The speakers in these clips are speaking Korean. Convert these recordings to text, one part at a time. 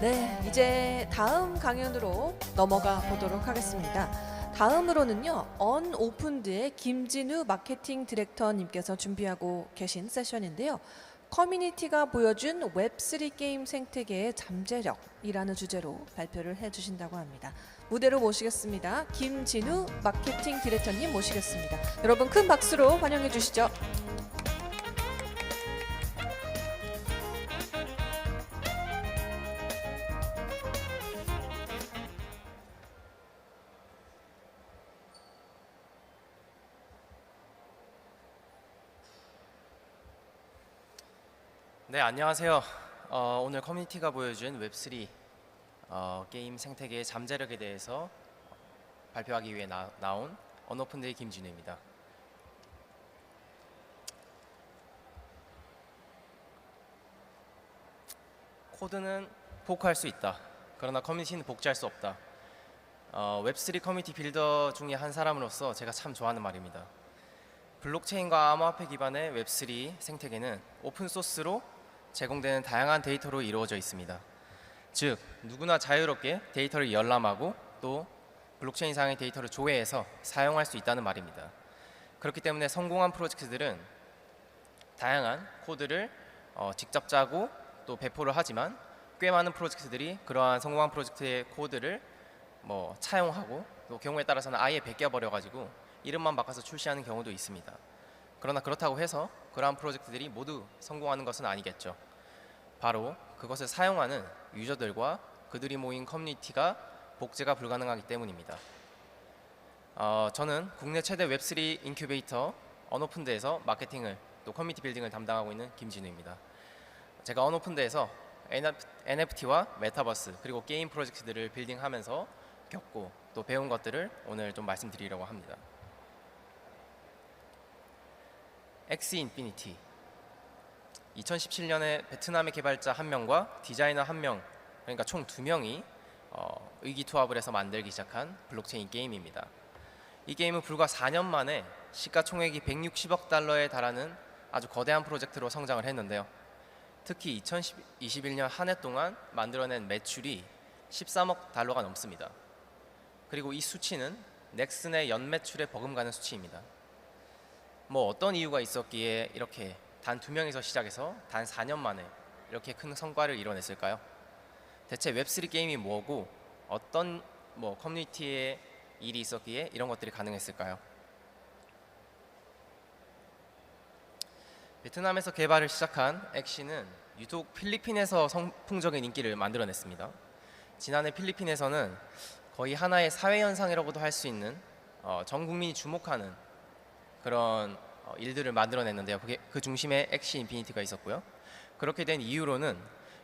네, 이제 다음 강연으로 넘어가 보도록 하겠습니다. 다음으로는요, 언오픈드의 김진우 마케팅 디렉터님께서 준비하고 계신 세션인데요. 커뮤니티가 보여준 웹3 게임 생태계의 잠재력이라는 주제로 발표를 해주신다고 합니다. 무대로 모시겠습니다. 김진우 마케팅 디렉터님 모시겠습니다. 여러분 큰 박수로 환영해 주시죠. 네, 안녕하세요. 오늘 커뮤니티가 보여준 웹3 게임 생태계의 잠재력에 대해서 발표하기 위해 나온 언오픈드의 김진우입니다. 코드는 포크할 수 있다. 그러나 커뮤니티는 복제할 수 없다. 웹3 커뮤니티 빌더 중에 한 사람으로서 제가 참 좋아하는 말입니다. 블록체인과 암호화폐 기반의 웹3 생태계는 오픈소스로 제공되는 다양한 데이터로 이루어져 있습니다. 즉, 누구나 자유롭게 데이터를 열람하고 또 블록체인상의 데이터를 조회해서 사용할 수 있다는 말입니다. 그렇기 때문에 성공한 프로젝트들은 다양한 코드를 직접 짜고 또 배포를 하지만 꽤 많은 프로젝트들이 그러한 성공한 프로젝트의 코드를 차용하고 또 경우에 따라서는 아예 베껴버려 가지고 이름만 바꿔서 출시하는 경우도 있습니다. 그러나 그렇다고 해서 그러한 프로젝트들이 모두 성공하는 것은 아니겠죠. 바로 그것을 사용하는 유저들과 그들이 모인 커뮤니티가 복제가 불가능하기 때문입니다. 저는 국내 최대 웹3 인큐베이터 언오픈드에서 마케팅을 또 커뮤니티 빌딩을 담당하고 있는 김진우입니다. 제가 언오픈드에서 NFT와 메타버스 그리고 게임 프로젝트들을 빌딩하면서 겪고 또 배운 것들을 오늘 좀 말씀드리려고 합니다. 엑시 인피니티 2017년에 베트남의 개발자 1명과 디자이너 1명, 그러니까 총 2명이 의기투합을 해서 만들기 시작한 블록체인 게임입니다. 이 게임은 불과 4년 만에 시가총액이 160억 달러에 달하는 아주 거대한 프로젝트로 성장을 했는데요. 특히 2021년 한 해 동안 만들어낸 매출이 13억 달러가 넘습니다. 그리고 이 수치는 넥슨의 연매출에 버금가는 수치입니다. 어떤 이유가 있었기에 이렇게 단 2명에서 시작해서 단 4년 만에 이렇게 큰 성과를 이뤄냈을까요? 대체 웹3 게임이 뭐고 어떤 커뮤니티의 일이 있었기에 이런 것들이 가능했을까요? 베트남에서 개발을 시작한 엑시는 유독 필리핀에서 선풍적인 인기를 만들어냈습니다. 지난해 필리핀에서는 거의 하나의 사회현상이라고도 할 수 있는 전 국민이 주목하는 그런 일들을 만들어냈는데요. 그 중심에 엑시 인피니티가 있었고요. 그렇게 된 이유로는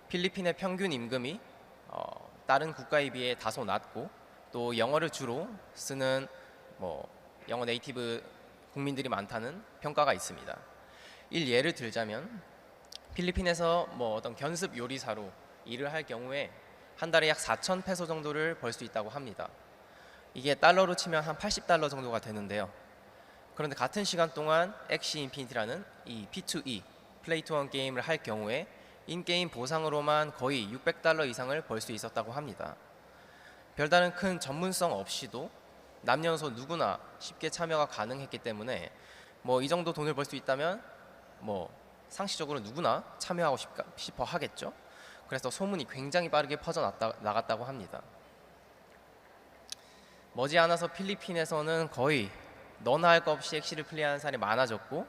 필리핀의 평균 임금이 다른 국가에 비해 다소 낮고 또 영어를 주로 쓰는 영어 네이티브 국민들이 많다는 평가가 있습니다. 예를 들자면 필리핀에서 어떤 견습 요리사로 일을 할 경우에 한 달에 약 4천 페소 정도를 벌 수 있다고 합니다. 이게 달러로 치면 한 80달러 정도가 되는데요. 그런데 같은 시간 동안 엑시 인피니티라는 이 P2E 플레이 투 원 게임을 할 경우에 인게임 보상으로만 거의 600달러 이상을 벌 수 있었다고 합니다. 별다른 큰 전문성 없이도 남녀노소 누구나 쉽게 참여가 가능했기 때문에 이 정도 돈을 벌 수 있다면 상식적으로 누구나 참여하고 싶어 하겠죠. 그래서 소문이 굉장히 빠르게 퍼져나갔다고 합니다. 머지않아서 필리핀에서는 거의 너나 할 것 없이 엑시를 플레이하는 사람이 많아졌고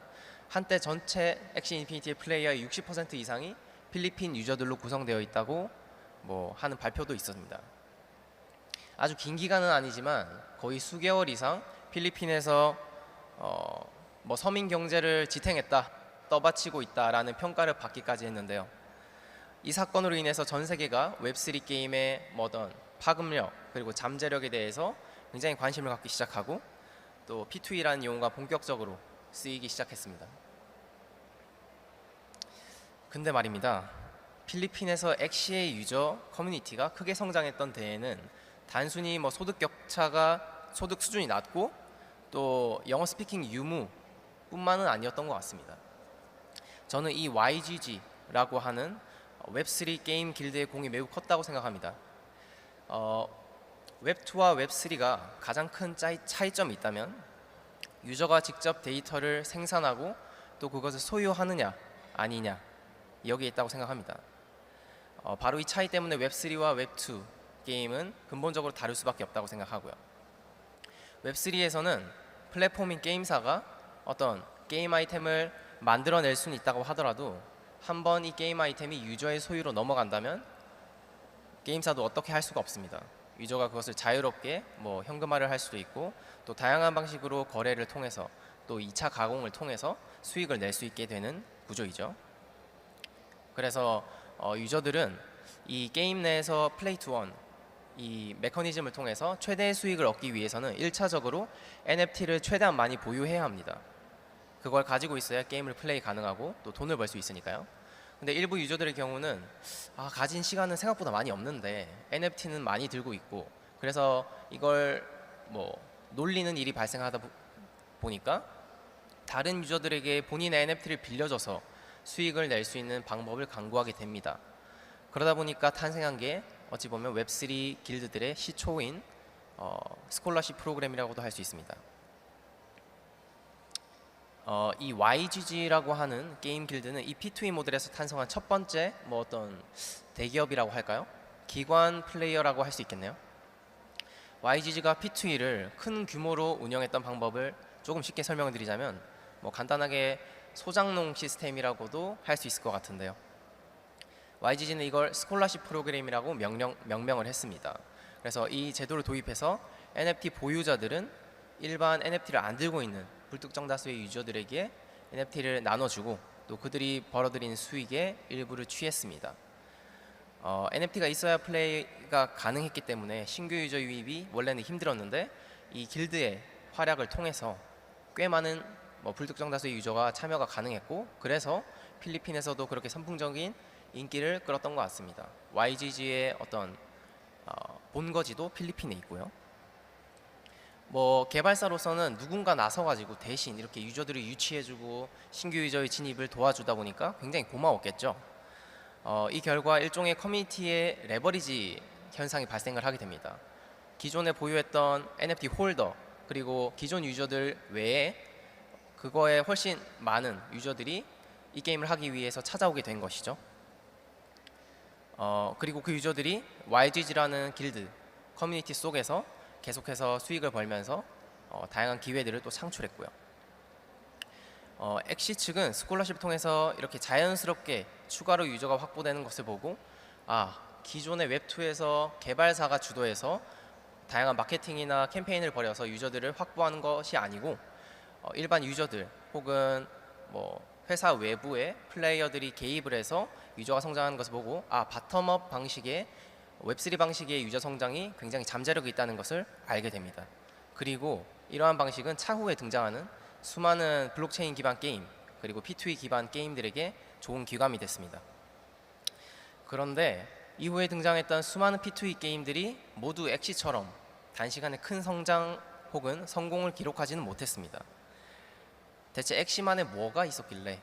한때 전체 엑시 인피니티의 플레이어의 60% 이상이 필리핀 유저들로 구성되어 있다고 하는 발표도 있었습니다. 아주 긴 기간은 아니지만 거의 수개월 이상 필리핀에서 서민 경제를 지탱했다, 떠받치고 있다라는 평가를 받기까지 했는데요. 이 사건으로 인해서 전 세계가 웹3 게임의 파급력 그리고 잠재력에 대해서 굉장히 관심을 갖기 시작하고 또 P2E라는 용어가 본격적으로 쓰이기 시작했습니다. 근데 말입니다. 필리핀에서 엑시의 유저 커뮤니티가 크게 성장했던 데에는 단순히 소득 수준이 낮고 또 영어 스피킹 유무뿐만은 아니었던 것 같습니다. 저는 이 YGG라고 하는 웹3 게임 길드의 공이 매우 컸다고 생각합니다. 웹2와 웹3가 가장 큰 차이점이 있다면 유저가 직접 데이터를 생산하고 또 그것을 소유하느냐 아니냐 여기에 있다고 생각합니다. 바로 이 차이 때문에 웹3와 웹2 게임은 근본적으로 다를 수밖에 없다고 생각하고요. 웹3에서는 플랫폼인 게임사가 어떤 게임 아이템을 만들어낼 수는 있다고 하더라도 한번 이 게임 아이템이 유저의 소유로 넘어간다면 게임사도 어떻게 할 수가 없습니다. 유저가 그것을 자유롭게 현금화를 할 수도 있고 또 다양한 방식으로 거래를 통해서 또 2차 가공을 통해서 수익을 낼 수 있게 되는 구조이죠. 그래서 유저들은 이 게임 내에서 플레이 투 원 이 메커니즘을 통해서 최대의 수익을 얻기 위해서는 1차적으로 NFT를 최대한 많이 보유해야 합니다. 그걸 가지고 있어야 게임을 플레이 가능하고 또 돈을 벌 수 있으니까요. 근데 일부 유저들의 경우는 가진 시간은 생각보다 많이 없는데 NFT는 많이 들고 있고 그래서 이걸 놀리는 일이 발생하다 보니까 다른 유저들에게 본인의 NFT를 빌려줘서 수익을 낼 수 있는 방법을 강구하게 됩니다. 그러다 보니까 탄생한 게 어찌 보면 웹3 길드들의 시초인 스콜러십 프로그램이라고도 할 수 있습니다. 이 YGG라고 하는 게임 길드는 이 P2E 모델에서 탄생한 첫 번째 어떤 대기업이라고 할까요? 기관 플레이어라고 할 수 있겠네요. YGG가 P2E를 큰 규모로 운영했던 방법을 조금 쉽게 설명을 드리자면 간단하게 소장농 시스템이라고도 할 수 있을 것 같은데요. YGG는 이걸 스콜러십 프로그램이라고 명명을 했습니다. 그래서 이 제도를 도입해서 NFT 보유자들은 일반 NFT를 안 들고 있는 불특정 다수의 유저들에게 NFT를 나눠주고 또 그들이 벌어들인 수익의 일부를 취했습니다. NFT가 있어야 플레이가 가능했기 때문에 신규 유저 유입이 원래는 힘들었는데 이 길드의 활약을 통해서 꽤 많은 불특정 다수의 유저가 참여가 가능했고 그래서 필리핀에서도 그렇게 선풍적인 인기를 끌었던 것 같습니다. YGG의 어떤 본거지도 필리핀에 있고요. 개발사로서는 누군가 나서가지고 대신 이렇게 유저들을 유치해주고 신규 유저의 진입을 도와주다 보니까 굉장히 고마웠겠죠. 이 결과 일종의 커뮤니티의 레버리지 현상이 발생을 하게 됩니다. 기존에 보유했던 NFT 홀더 그리고 기존 유저들 외에 그거에 훨씬 많은 유저들이 이 게임을 하기 위해서 찾아오게 된 것이죠. 그리고 그 유저들이 YGG라는 길드 커뮤니티 속에서 계속해서 수익을 벌면서 다양한 기회들을 또 창출했고요. 엑시 측은 스콜러십을 통해서 이렇게 자연스럽게 추가로 유저가 확보되는 것을 보고 기존의 웹2에서 개발사가 주도해서 다양한 마케팅이나 캠페인을 벌여서 유저들을 확보하는 것이 아니고 일반 유저들 혹은 회사 외부의 플레이어들이 개입을 해서 유저가 성장하는 것을 보고 바텀업 방식의 웹3 방식의 유저 성장이 굉장히 잠재력이 있다는 것을 알게 됩니다. 그리고 이러한 방식은 차후에 등장하는 수많은 블록체인 기반 게임 그리고 P2E 기반 게임들에게 좋은 귀감이 됐습니다. 그런데 이후에 등장했던 수많은 P2E 게임들이 모두 엑시처럼 단시간에 큰 성장 혹은 성공을 기록하지는 못했습니다. 대체 엑시만에 뭐가 있었길래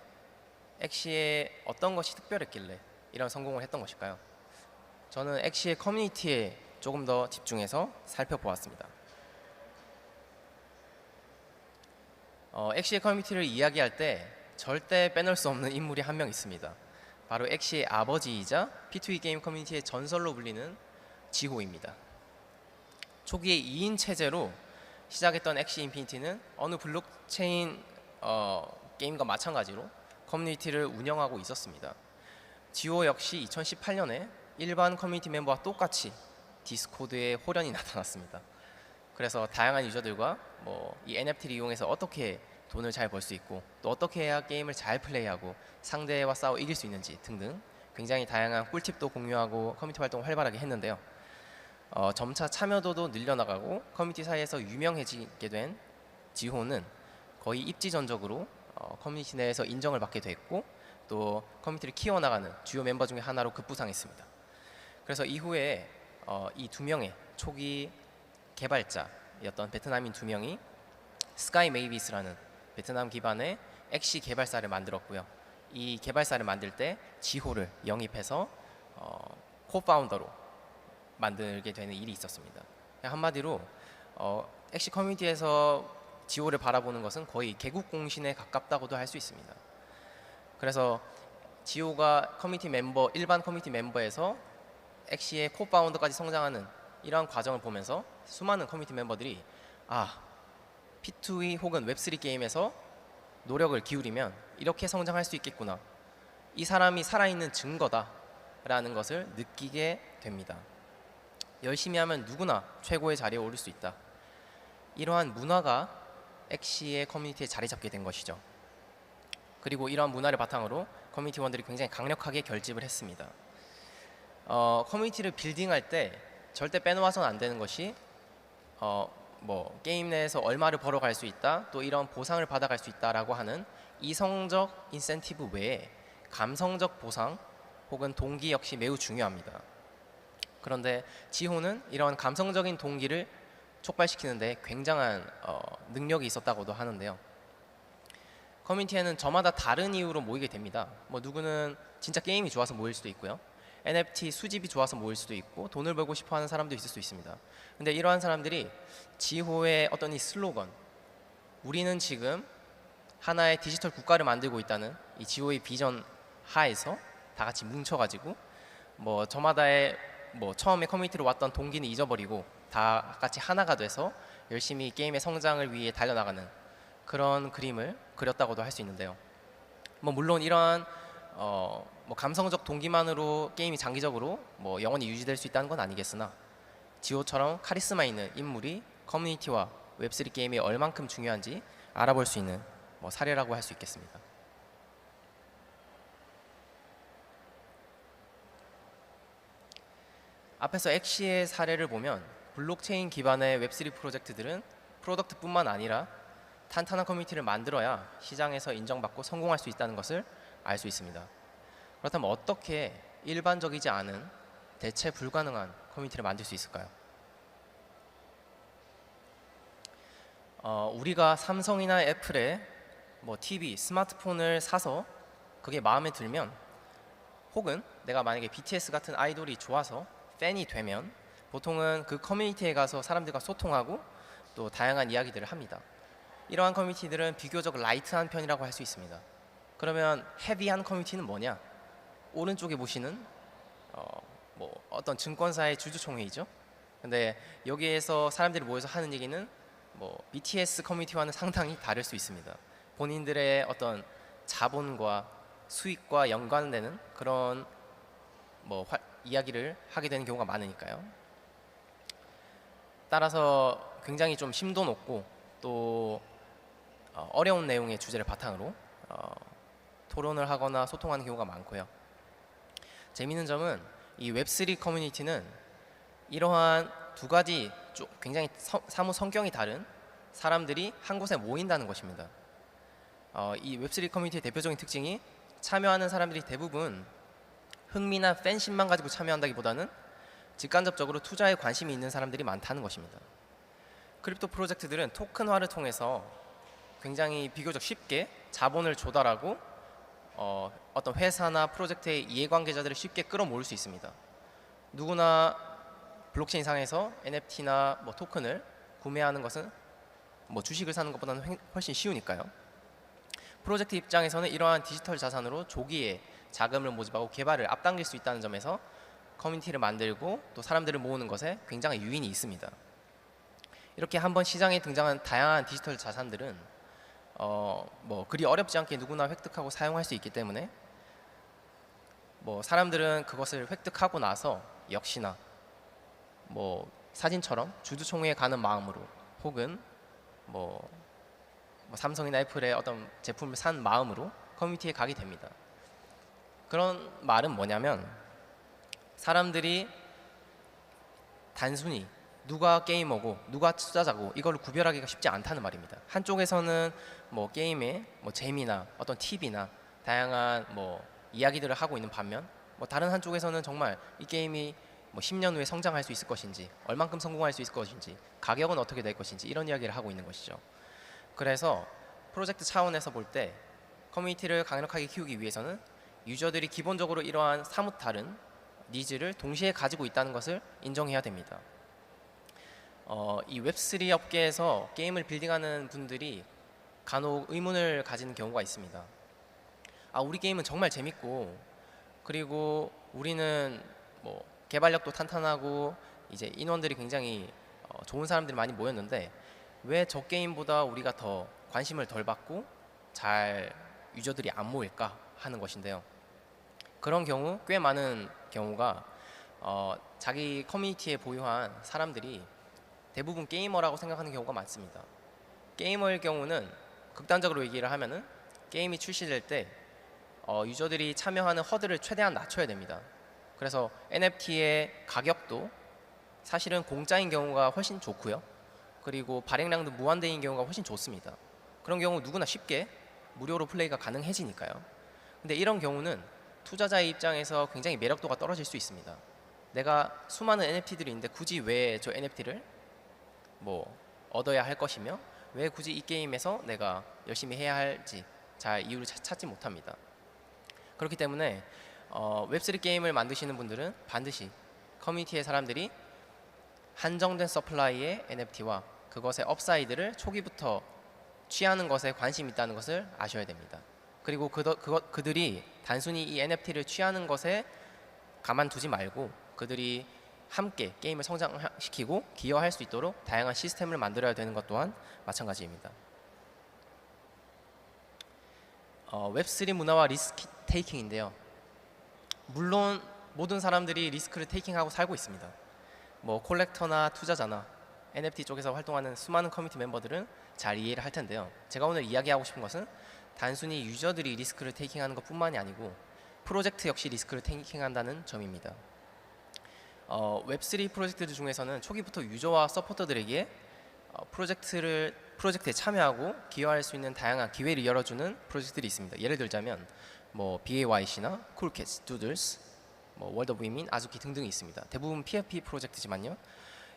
엑시에 어떤 것이 특별했길래 이런 성공을 했던 것일까요? 저는 엑시의 커뮤니티에 조금 더 집중해서 살펴보았습니다. 엑시의 커뮤니티를 이야기할 때 절대 빼놓을 수 없는 인물이 한 명 있습니다. 바로 엑시의 아버지이자 P2E 게임 커뮤니티의 전설로 불리는 지호입니다. 초기에 2인 체제로 시작했던 엑시 인피니티는 어느 블록체인 게임과 마찬가지로 커뮤니티를 운영하고 있었습니다. 지호 역시 2018년에 일반 커뮤니티 멤버와 똑같이 디스코드에 홀연히 나타났습니다. 그래서 다양한 유저들과 이 NFT를 이용해서 어떻게 돈을 잘 벌 수 있고 또 어떻게 해야 게임을 잘 플레이하고 상대와 싸워 이길 수 있는지 등등 굉장히 다양한 꿀팁도 공유하고 커뮤니티 활동을 활발하게 했는데요. 점차 참여도도 늘려나가고 커뮤니티 사이에서 유명해지게 된 지호는 거의 입지전적으로 커뮤니티 내에서 인정을 받게 됐고 또 커뮤니티를 키워나가는 주요 멤버 중에 하나로 급부상했습니다. 그래서 이후에 이 두 명의 초기 개발자였던 베트남인 두 명이 스카이 메이비스라는 베트남 기반의 엑시 개발사를 만들었고요. 이 개발사를 만들 때 지호를 영입해서 코파운더로 만들게 되는 일이 있었습니다. 한마디로 엑시 커뮤니티에서 지호를 바라보는 것은 거의 개국 공신에 가깝다고도 할 수 있습니다. 그래서 지호가 커뮤니티 멤버, 일반 커뮤니티 멤버에서 엑시의 코파운더까지 성장하는 이러한 과정을 보면서 수많은 커뮤니티 멤버들이 P2E 혹은 웹3 게임에서 노력을 기울이면 이렇게 성장할 수 있겠구나, 이 사람이 살아있는 증거다 라는 것을 느끼게 됩니다. 열심히 하면 누구나 최고의 자리에 오를 수 있다, 이러한 문화가 엑시의 커뮤니티에 자리 잡게 된 것이죠. 그리고 이러한 문화를 바탕으로 커뮤니티원들이 굉장히 강력하게 결집을 했습니다. 커뮤니티를 빌딩할 때 절대 빼놓아서는 안 되는 것이 게임 내에서 얼마를 벌어갈 수 있다, 또 이런 보상을 받아갈 수 있다라고 하는 이성적 인센티브 외에 감성적 보상 혹은 동기 역시 매우 중요합니다. 그런데 지호는 이런 감성적인 동기를 촉발시키는데 굉장한 능력이 있었다고도 하는데요. 커뮤니티에는 저마다 다른 이유로 모이게 됩니다. 누구는 진짜 게임이 좋아서 모일 수도 있고요, NFT 수집이 좋아서 모일 수도 있고, 돈을 벌고 싶어하는 사람도 있을 수 있습니다. 근데 이러한 사람들이 지호의 어떤 이 슬로건, 우리는 지금 하나의 디지털 국가를 만들고 있다는 이 지호의 비전 하에서 다 같이 뭉쳐가지고 저마다의 처음에 커뮤니티로 왔던 동기는 잊어버리고 다 같이 하나가 돼서 열심히 게임의 성장을 위해 달려나가는 그런 그림을 그렸다고도 할 수 있는데요. 물론 이러한 감성적 동기만으로 게임이 장기적으로 영원히 유지될 수 있다는 건 아니겠으나, 지호처럼 카리스마 있는 인물이 커뮤니티와 웹3 게임이 얼만큼 중요한지 알아볼 수 있는 사례라고 할 수 있겠습니다. 앞에서 엑시의 사례를 보면 블록체인 기반의 웹3 프로젝트들은 프로덕트뿐만 아니라 탄탄한 커뮤니티를 만들어야 시장에서 인정받고 성공할 수 있다는 것을 알 수 있습니다. 그렇다면 어떻게 일반적이지 않은 대체 불가능한 커뮤니티를 만들 수 있을까요? 우리가 삼성이나 애플의 TV, 스마트폰을 사서 그게 마음에 들면, 혹은 내가 만약에 BTS 같은 아이돌이 좋아서 팬이 되면 보통은 그 커뮤니티에 가서 사람들과 소통하고 또 다양한 이야기들을 합니다. 이러한 커뮤니티들은 비교적 라이트한 편이라고 할 수 있습니다. 그러면 헤비한 커뮤니티는 뭐냐? 오른쪽에 보시는 어떤 증권사의 주주총회이죠. 근데 여기에서 사람들이 모여서 하는 얘기는 BTS 커뮤니티와는 상당히 다를 수 있습니다. 본인들의 어떤 자본과 수익과 연관되는 그런 이야기를 하게 되는 경우가 많으니까요. 따라서 굉장히 좀 심도 높고 또 어려운 내용의 주제를 바탕으로 토론을 하거나 소통하는 경우가 많고요. 재미있는 점은 이 웹3 커뮤니티는 이러한 두 가지 굉장히 사뭇 성격이 다른 사람들이 한 곳에 모인다는 것입니다. 이 웹3 커뮤니티의 대표적인 특징이 참여하는 사람들이 대부분 흥미나 팬심만 가지고 참여한다기보다는 직간접적으로 투자에 관심이 있는 사람들이 많다는 것입니다. 크립토 프로젝트들은 토큰화를 통해서 굉장히 비교적 쉽게 자본을 조달하고 어떤 회사나 프로젝트의 이해관계자들을 쉽게 끌어모을 수 있습니다. 누구나 블록체인 상에서 NFT나 토큰을 구매하는 것은 주식을 사는 것보다는 훨씬 쉬우니까요. 프로젝트 입장에서는 이러한 디지털 자산으로 조기에 자금을 모집하고 개발을 앞당길 수 있다는 점에서 커뮤니티를 만들고 또 사람들을 모으는 것에 굉장히 유인이 있습니다. 이렇게 한번 시장에 등장한 다양한 디지털 자산들은 그리 어렵지 않게 누구나 획득하고 사용할 수 있기 때문에 사람들은 그것을 획득하고 나서 역시나 사진처럼 주주총회에 가는 마음으로 혹은 삼성이나 애플의 어떤 제품을 산 마음으로 커뮤니티에 가게 됩니다. 그런 말은 뭐냐면 사람들이 단순히 누가 게이머고 누가 투자자고 이걸 구별하기가 쉽지 않다는 말입니다. 한쪽에서는 게임의 재미나 어떤 팁이나 다양한 이야기들을 하고 있는 반면 다른 한쪽에서는 정말 이 게임이 10년 후에 성장할 수 있을 것인지, 얼만큼 성공할 수 있을 것인지, 가격은 어떻게 될 것인지 이런 이야기를 하고 있는 것이죠. 그래서 프로젝트 차원에서 볼 때 커뮤니티를 강력하게 키우기 위해서는 유저들이 기본적으로 이러한 사뭇 다른 니즈를 동시에 가지고 있다는 것을 인정해야 됩니다. 이 웹3 업계에서 게임을 빌딩하는 분들이 간혹 의문을 가지는 경우가 있습니다. 우리 게임은 정말 재밌고, 그리고 우리는 뭐 개발력도 탄탄하고 이제 인원들이 굉장히 좋은 사람들이 많이 모였는데 왜 저 게임보다 우리가 더 관심을 덜 받고 잘 유저들이 안 모일까 하는 것인데요. 그런 경우 꽤 많은 경우가 자기 커뮤니티에 보유한 사람들이 대부분 게이머라고 생각하는 경우가 많습니다. 게이머일 경우는 극단적으로 얘기를 하면은 게임이 출시될 때 유저들이 참여하는 허들을 최대한 낮춰야 됩니다. 그래서 NFT의 가격도 사실은 공짜인 경우가 훨씬 좋고요. 그리고 발행량도 무한대인 경우가 훨씬 좋습니다. 그런 경우 누구나 쉽게 무료로 플레이가 가능해지니까요. 근데 이런 경우는 투자자의 입장에서 굉장히 매력도가 떨어질 수 있습니다. 내가 수많은 NFT들이 있는데 굳이 왜 저 NFT를 뭐 얻어야 할 것이며 왜 굳이 이 게임에서 내가 열심히 해야 할지 잘 이유를 찾지 못합니다. 그렇기 때문에 웹3 게임을 만드시는 분들은 반드시 커뮤니티의 사람들이 한정된 서플라이의 NFT와 그것의 업사이드를 초기부터 취하는 것에 관심이 있다는 것을 아셔야 됩니다. 그리고 그들이 단순히 이 NFT를 취하는 것에 가만두지 말고 그들이 함께 게임을 성장시키고 기여할 수 있도록 다양한 시스템을 만들어야 되는 것 또한 마찬가지입니다. 웹3 문화와 리스크 테이킹인데요. 물론 모든 사람들이 리스크를 테이킹하고 살고 있습니다. 뭐 콜렉터나 투자자나 NFT 쪽에서 활동하는 수많은 커뮤니티 멤버들은 잘 이해를 할 텐데요. 제가 오늘 이야기하고 싶은 것은 단순히 유저들이 리스크를 테이킹하는 것뿐만이 아니고 프로젝트 역시 리스크를 테이킹한다는 점입니다. 웹3 프로젝트들 중에서는 초기부터 유저와 서포터들에게 프로젝트에 참여하고 기여할 수 있는 다양한 기회를 열어주는 프로젝트들이 있습니다. 예를 들자면 뭐 BAYC나 쿨캣스, 두들스, 뭐 월드 오브 위민, 아즈키 등등이 있습니다. 대부분 PFP 프로젝트지만요.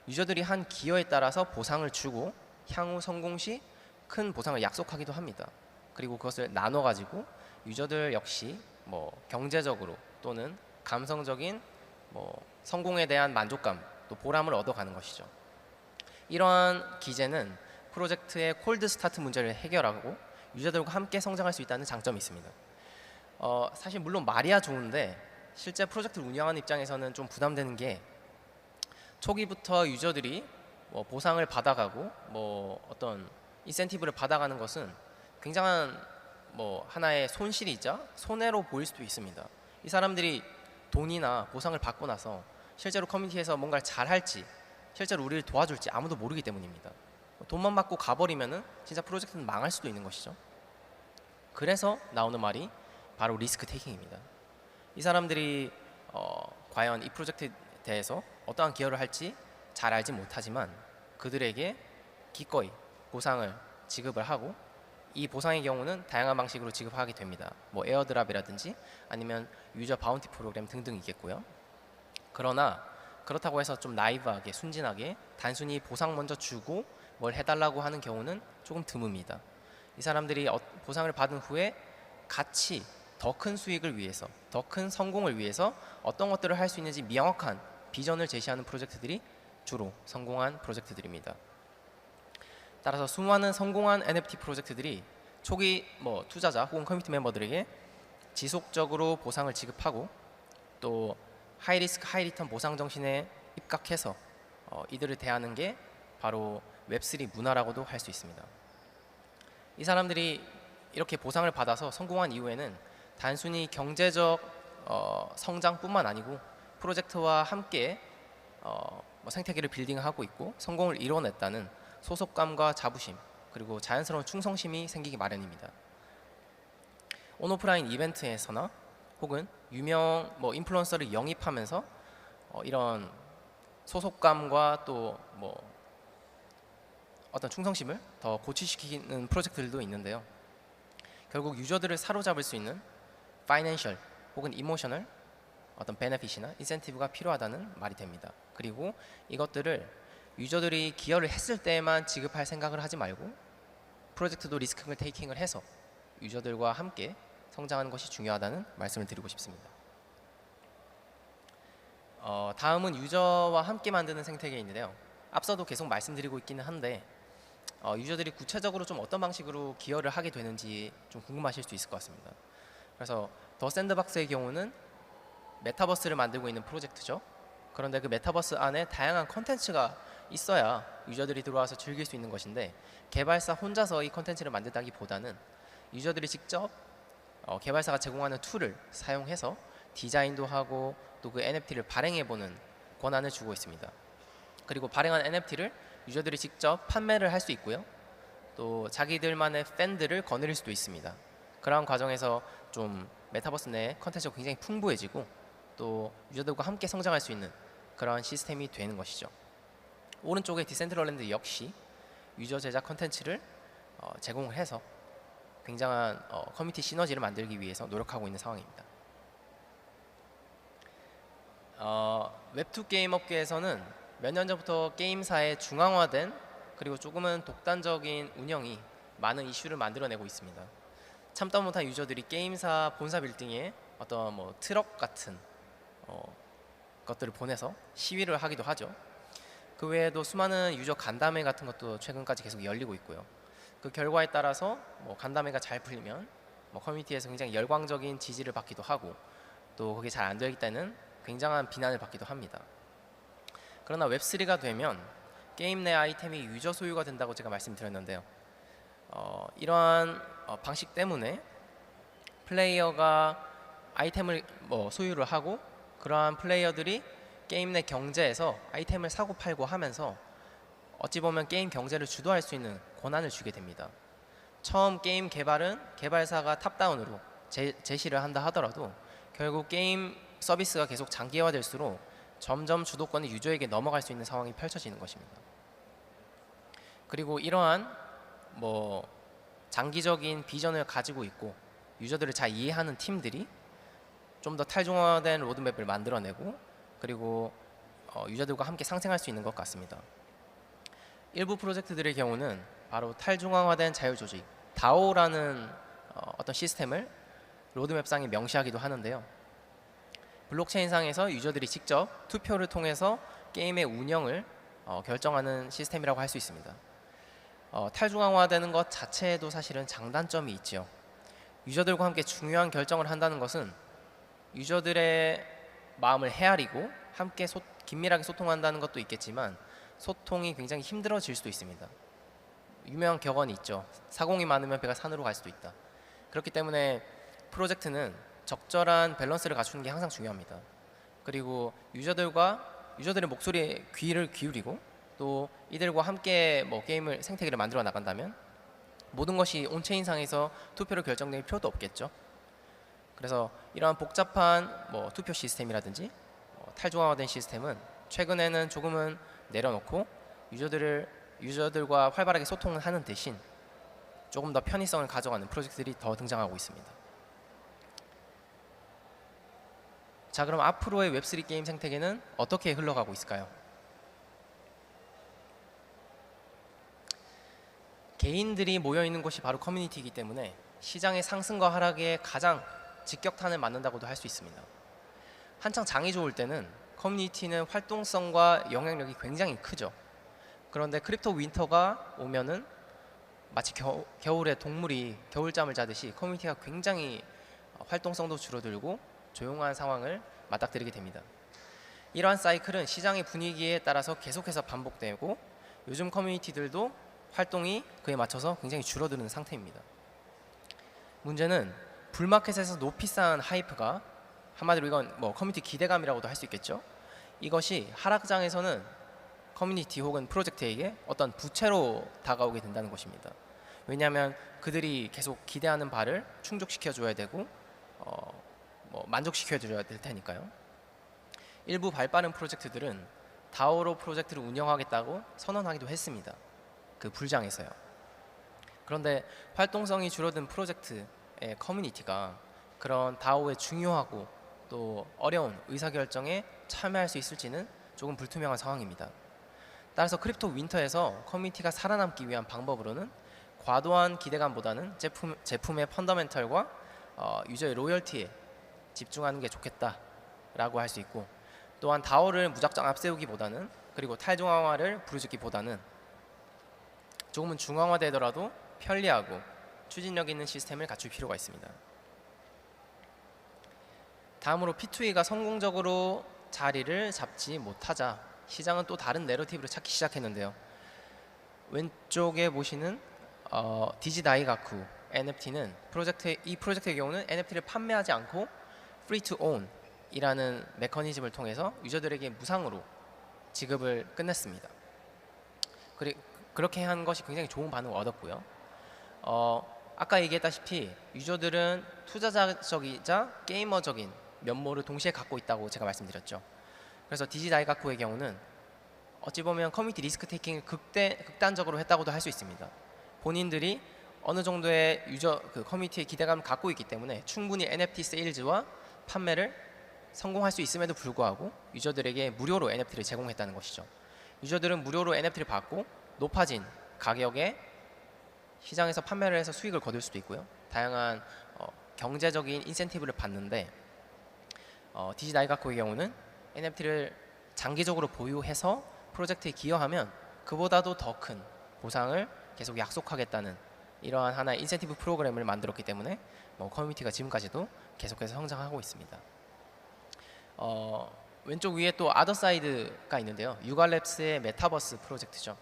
유저들이 한 기여에 따라서 보상을 주고 향후 성공 시 큰 보상을 약속하기도 합니다. 그리고 그것을 나눠 가지고 유저들 역시 뭐 경제적으로 또는 감성적인 뭐 성공에 대한 만족감 또 보람을 얻어가는 것이죠. 이러한 기제는 프로젝트의 콜드 스타트 문제를 해결하고 유저들과 함께 성장할 수 있다는 장점이 있습니다. 사실 물론 말이야 좋은데 실제 프로젝트를 운영하는 입장에서는 좀 부담되는 게 초기부터 유저들이 뭐 보상을 받아가고 뭐 어떤 인센티브를 받아가는 것은 굉장한 뭐 하나의 손실이자 손해로 보일 수도 있습니다. 이 사람들이 돈이나 보상을 받고 나서 실제로 커뮤니티에서 뭔가를 잘할지 실제로 우리를 도와줄지 아무도 모르기 때문입니다. 돈만 받고 가버리면은 진짜 프로젝트는 망할 수도 있는 것이죠. 그래서 나오는 말이 바로 리스크 테이킹입니다. 이 사람들이 과연 이 프로젝트에 대해서 어떠한 기여를 할지 잘 알지 못하지만 그들에게 기꺼이 보상을 지급을 하고 이 보상의 경우는 다양한 방식으로 지급하게 됩니다. 뭐 에어드랍이라든지 아니면 유저 바운티 프로그램 등등 있겠고요. 그러나 그렇다고 해서 좀 나이브하게 순진하게 단순히 보상 먼저 주고 뭘 해달라고 하는 경우는 조금 드뭅니다. 이 사람들이 보상을 받은 후에 같이 더 큰 수익을 위해서 더 큰 성공을 위해서 어떤 것들을 할 수 있는지 명확한 비전을 제시하는 프로젝트들이 주로 성공한 프로젝트들입니다. 따라서 수많은 성공한 NFT 프로젝트들이 초기 뭐 투자자 혹은 커뮤니티 멤버들에게 지속적으로 보상을 지급하고 또 하이리스크 하이리턴 보상 정신에 입각해서 이들을 대하는 게 바로 웹3 문화라고도 할 수 있습니다. 이 사람들이 이렇게 보상을 받아서 성공한 이후에는 단순히 경제적 성장뿐만 아니고 프로젝트와 함께 뭐 생태계를 빌딩하고 있고 성공을 이뤄냈다는 소속감과 자부심 그리고 자연스러운 충성심이 생기기 마련입니다. 온오프라인 이벤트에서나 혹은 유명 뭐 인플루언서를 영입하면서 이런 소속감과 또 뭐 어떤 충성심을 더 고취시키는 프로젝트들도 있는데요. 결국 유저들을 사로잡을 수 있는 파이낸셜 혹은 이모셔널 어떤 베네핏이나 인센티브가 필요하다는 말이 됩니다. 그리고 이것들을 유저들이 기여를 했을 때만 지급할 생각을 하지 말고 프로젝트도 리스크 테이킹을 해서 유저들과 함께 성장하는 것이 중요하다는 말씀을 드리고 싶습니다. 다음은 유저와 함께 만드는 생태계인데요. 앞서도 계속 말씀드리고 있기는 한데 유저들이 구체적으로 좀 어떤 방식으로 기여를 하게 되는지 좀 궁금하실 수 있을 것 같습니다. 그래서 더 샌드박스의 경우는 메타버스를 만들고 있는 프로젝트죠. 그런데 그 메타버스 안에 다양한 컨텐츠가 있어야 유저들이 들어와서 즐길 수 있는 것인데, 개발사 혼자서 이 컨텐츠를 만든다기보다는 유저들이 직접 개발사가 제공하는 툴을 사용해서 디자인도 하고 또 그 NFT를 발행해보는 권한을 주고 있습니다. 그리고 발행한 NFT를 유저들이 직접 판매를 할 수 있고요. 또 자기들만의 팬들을 거느릴 수도 있습니다. 그러한 과정에서 좀 메타버스 내 컨텐츠가 굉장히 풍부해지고 또 유저들과 함께 성장할 수 있는 그런 시스템이 되는 것이죠. 오른쪽의 디센트럴랜드 역시 유저 제작 컨텐츠를 제공을 해서 굉장한 커뮤니티 시너지를 만들기 위해서 노력하고 있는 상황입니다. 웹2 게임 업계에서는 몇 년 전부터 게임사의 중앙화된 그리고 조금은 독단적인 운영이 많은 이슈를 만들어내고 있습니다. 참다 못한 유저들이 게임사 본사 빌딩에 어떤 뭐 트럭 같은 것들을 보내서 시위를 하기도 하죠. 그 외에도 수많은 유저 간담회 같은 것도 최근까지 계속 열리고 있고요. 그 결과에 따라서 뭐 간담회가 잘 풀리면 뭐 커뮤니티에서 굉장히 열광적인 지지를 받기도 하고 또 그게 잘 안 되기 때는 굉장한 비난을 받기도 합니다. 그러나 웹3가 되면 게임 내 아이템이 유저 소유가 된다고 제가 말씀드렸는데요. 이러한 방식 때문에 플레이어가 아이템을 소유를 하고 그러한 플레이어들이 게임 내 경제에서 아이템을 사고 팔고 하면서 어찌 보면 게임 경제를 주도할 수 있는 권한을 주게 됩니다. 처음 게임 개발은 개발사가 탑다운으로 제시를 한다 하더라도 결국 게임 서비스가 계속 장기화될수록 점점 주도권이 유저에게 넘어갈 수 있는 상황이 펼쳐지는 것입니다. 그리고 이러한 장기적인 비전을 가지고 있고 유저들을 잘 이해하는 팀들이 좀 더 탈중화된 로드맵을 만들어내고 그리고 유저들과 함께 상생할 수 있는 것 같습니다. 일부 프로젝트들의 경우는 바로 탈중앙화된 자유조직 DAO라는 어떤 시스템을 로드맵상에 명시하기도 하는데요. 블록체인상에서 유저들이 직접 투표를 통해서 게임의 운영을 결정하는 시스템이라고 할 수 있습니다. 탈중앙화되는 것 자체에도 사실은 장단점이 있죠. 유저들과 함께 중요한 결정을 한다는 것은 유저들의 마음을 헤아리고 함께 긴밀하게 소통한다는 것도 있겠지만 소통이 굉장히 힘들어질 수도 있습니다. 유명한 격언이 있죠. 사공이 많으면 배가 산으로 갈 수도 있다. 그렇기 때문에 프로젝트는 적절한 밸런스를 갖추는 게 항상 중요합니다. 그리고 유저들의 목소리에 귀를 기울이고 또 이들과 함께 게임을 생태계를 만들어 나간다면 모든 것이 온체인상에서 투표로 결정될 필요도 없겠죠. 그래서 이러한 복잡한 투표 시스템이라든지 탈중앙화된 시스템은 최근에는 조금은 내려놓고 유저들과 활발하게 소통을 하는 대신 조금 더 편의성을 가져가는 프로젝트들이 더 등장하고 있습니다. 자, 그럼 앞으로의 웹3 게임 생태계는 어떻게 흘러가고 있을까요? 개인들이 모여있는 곳이 바로 커뮤니티이기 때문에 시장의 상승과 하락에 가장 직격탄을 맞는다고도 할 수 있습니다. 한창 장이 좋을 때는 커뮤니티는 활동성과 영향력이 굉장히 크죠. 그런데 크립토 윈터가 오면은 마치 겨울에 동물이 겨울잠을 자듯이 커뮤니티가 굉장히 활동성도 줄어들고 조용한 상황을 맞닥뜨리게 됩니다. 이러한 사이클은 시장의 분위기에 따라서 계속해서 반복되고 요즘 커뮤니티들도 활동이 그에 맞춰서 굉장히 줄어드는 상태입니다. 문제는 불마켓에서 높이 쌓은 하이프가 한마디로 이건 커뮤니티 기대감이라고도 할 수 있겠죠. 이것이 하락장에서는 커뮤니티 혹은 프로젝트에게 어떤 부채로 다가오게 된다는 것입니다. 왜냐하면 그들이 계속 기대하는 바를 충족시켜줘야 되고 만족시켜줘야 될 테니까요. 일부 발빠른 프로젝트들은 다오로 프로젝트를 운영하겠다고 선언하기도 했습니다. 그 불장에서요. 그런데 활동성이 줄어든 프로젝트의 커뮤니티가 그런 다오의 중요하고 또 어려운 의사결정에 참여할 수 있을지는 조금 불투명한 상황입니다. 따라서 크립토 윈터에서 커뮤니티가 살아남기 위한 방법으로는 과도한 기대감보다는 제품의 펀더멘털과 유저의 로열티에 집중하는 게 좋겠다라고 할 수 있고, 또한 DAO를 무작정 앞세우기보다는, 그리고 탈중앙화를 부르짖기보다는 조금은 중앙화되더라도 편리하고 추진력 있는 시스템을 갖출 필요가 있습니다. 다음으로 P2E가 성공적으로 자리를 잡지 못하자 시장은 또 다른 내러티브를 찾기 시작했는데요. 왼쪽에 보시는 디지다이가쿠 NFT는 이 프로젝트의 경우는 NFT를 판매하지 않고 Free to Own 이라는 메커니즘을 통해서 유저들에게 무상으로 지급을 끝냈습니다. 그렇게 한 것이 굉장히 좋은 반응을 얻었고요. 아까 얘기했다시피 유저들은 투자자적이자 게이머적인 면모를 동시에 갖고 있다고 제가 말씀드렸죠. 그래서 디지다이가쿠의 경우는 어찌 보면 커뮤니티 리스크 테이킹을 극단적으로 했다고도 할 수 있습니다. 본인들이 어느 정도의 커뮤니티의 기대감을 갖고 있기 때문에 충분히 NFT 세일즈와 판매를 성공할 수 있음에도 불구하고 유저들에게 무료로 NFT를 제공했다는 것이죠. 유저들은 무료로 NFT를 받고 높아진 가격에 시장에서 판매를 해서 수익을 거둘 수도 있고요. 다양한 경제적인 인센티브를 받는데 디지다이가코의 경우는 NFT를 장기적으로 보유해서 프로젝트에 기여하면 그보다도 더 큰 보상을 계속 약속하겠다는 이러한 하나의 인센티브 프로그램을 만들었기 때문에 커뮤니티가 지금까지도 계속해서 성장하고 있습니다. 왼쪽 위에 또 아더사이드가 있는데요. 유갈랩스의 메타버스 프로젝트죠.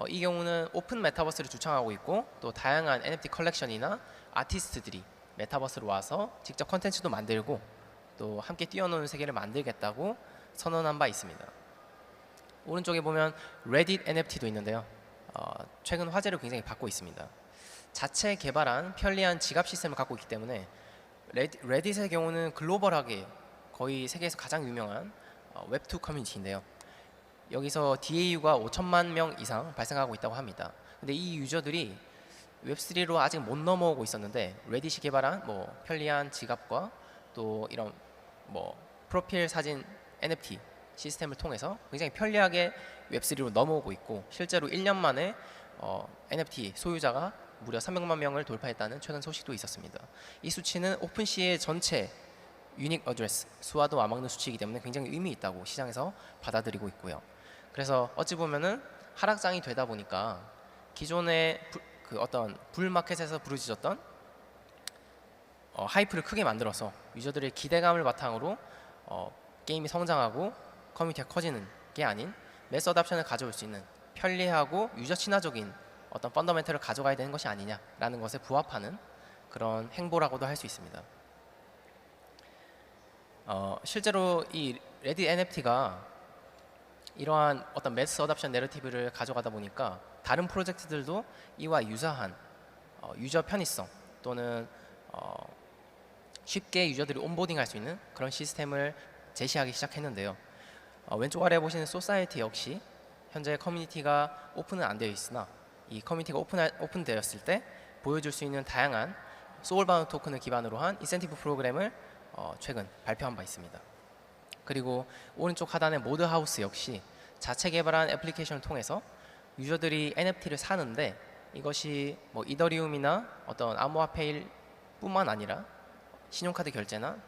이 경우는 오픈 메타버스를 주창하고 있고 또 다양한 NFT 컬렉션이나 아티스트들이 메타버스로 와서 직접 컨텐츠도 만들고 또 함께 뛰어노는 세계를 만들겠다고 선언한 바 있습니다. 오른쪽에 보면 레딧 NFT도 있는데요. 최근 화제를 굉장히 받고 있습니다. 자체 개발한 편리한 지갑 시스템을 갖고 있기 때문에 레딧의 경우는 글로벌하게 거의 세계에서 가장 유명한 웹2 커뮤니티인데요. 여기서 DAU가 5천만 명 이상 발생하고 있다고 합니다. 근데 이 유저들이 웹3로 아직 못 넘어오고 있었는데 레딧이 개발한 편리한 지갑과 또 이런 프로필 사진 NFT 시스템을 통해서 굉장히 편리하게 웹3로 넘어오고 있고 실제로 1년 만에 NFT 소유자가 무려 300만 명을 돌파했다는 최근 소식도 있었습니다. 이 수치는 오픈시의 전체 유닉 어드레스 수와도 맞먹는 수치이기 때문에 굉장히 의미 있다고 시장에서 받아들이고 있고요. 그래서 어찌 보면은 하락장이 되다 보니까 기존의 어떤 불마켓에서 부르짖었던 하이프를 크게 만들어서 유저들의 기대감을 바탕으로 게임이 성장하고 커뮤니티가 커지는 게 아닌 매스 어답션을 가져올 수 있는 편리하고 유저 친화적인 어떤 펀더멘털을 가져가야 되는 것이 아니냐라는 것에 부합하는 그런 행보라고도 할 수 있습니다. 실제로 이 레딧 NFT가 이러한 어떤 매스 어답션 내러티브를 가져가다 보니까 다른 프로젝트들도 이와 유사한 유저 편의성 또는 쉽게 유저들이 온보딩할 수 있는 그런 시스템을 제시하기 시작했는데요. 왼쪽 아래에 보시는 소사이어티 역시 현재 커뮤니티가 오픈은 안 되어 있으나 이 커뮤니티가 오픈되었을 때 보여줄 수 있는 다양한 소울바운드 토큰을 기반으로 한 인센티브 프로그램을 최근 발표한 바 있습니다. 그리고 오른쪽 하단의 모드하우스 역시 자체 개발한 애플리케이션을 통해서 유저들이 NFT를 사는데 이것이 이더리움이나 어떤 암호화폐일 뿐만 아니라 신용카드 결제나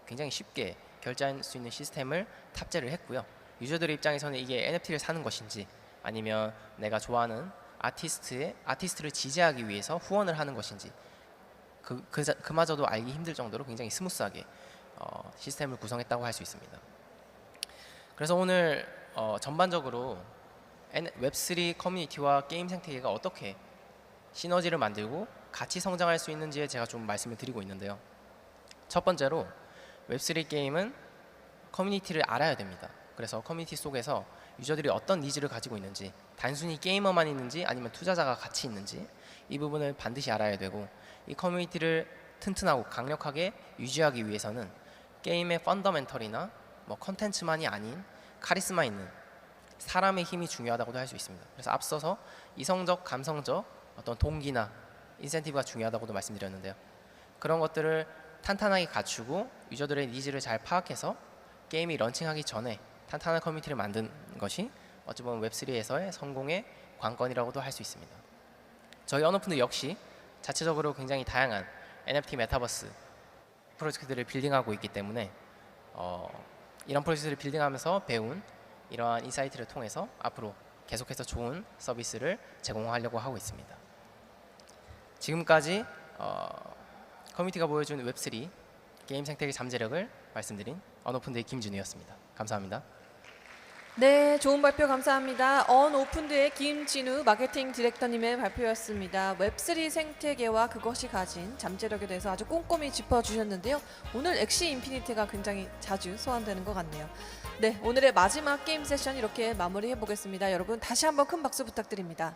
굉장히 쉽게 결제할 수 있는 시스템을 탑재를 했고요. 유저들의 입장에서는 이게 NFT를 사는 것인지 아니면 내가 좋아하는 아티스트를 지지하기 위해서 후원을 하는 것인지 그마저도 알기 힘들 정도로 굉장히 스무스하게 시스템을 구성했다고 할 수 있습니다. 그래서 오늘 전반적으로 웹3 커뮤니티와 게임 생태계가 어떻게 시너지를 만들고 같이 성장할 수 있는지에 제가 좀 말씀을 드리고 있는데요. 첫 번째로 웹3 게임은 커뮤니티를 알아야 됩니다. 그래서 커뮤니티 속에서 유저들이 어떤 니즈를 가지고 있는지, 단순히 게이머만 있는지 아니면 투자자가 같이 있는지 이 부분을 반드시 알아야 되고, 이 커뮤니티를 튼튼하고 강력하게 유지하기 위해서는 게임의 펀더멘털이나 컨텐츠만이 아닌 카리스마 있는 사람의 힘이 중요하다고도 할 수 있습니다. 그래서 앞서서 이성적, 감성적 어떤 동기나 인센티브가 중요하다고도 말씀드렸는데요. 그런 것들을 탄탄하게 갖추고 유저들의 니즈를 잘 파악해서 게임이 런칭하기 전에 탄탄한 커뮤니티를 만든 것이 어찌 보면 웹3에서의 성공의 관건이라고도 할 수 있습니다. 저희 언오픈드 역시 자체적으로 굉장히 다양한 NFT 메타버스 프로젝트들을 빌딩하고 있기 때문에 이런 프로젝트를 빌딩하면서 배운 이러한 인사이트를 통해서 앞으로 계속해서 좋은 서비스를 제공하려고 하고 있습니다. 지금까지 커뮤니티가 보여준 웹3 게임 생태계 잠재력을 말씀드린 언오픈드의 김진우였습니다. 감사합니다. 네, 좋은 발표 감사합니다. 언오픈드의 김진우 마케팅 디렉터님의 발표였습니다. 웹3 생태계와 그것이 가진 잠재력에 대해서 아주 꼼꼼히 짚어주셨는데요. 오늘 엑시 인피니티가 굉장히 자주 소환되는 것 같네요. 네, 오늘의 마지막 게임 세션 이렇게 마무리해 보겠습니다. 여러분 다시 한번 큰 박수 부탁드립니다.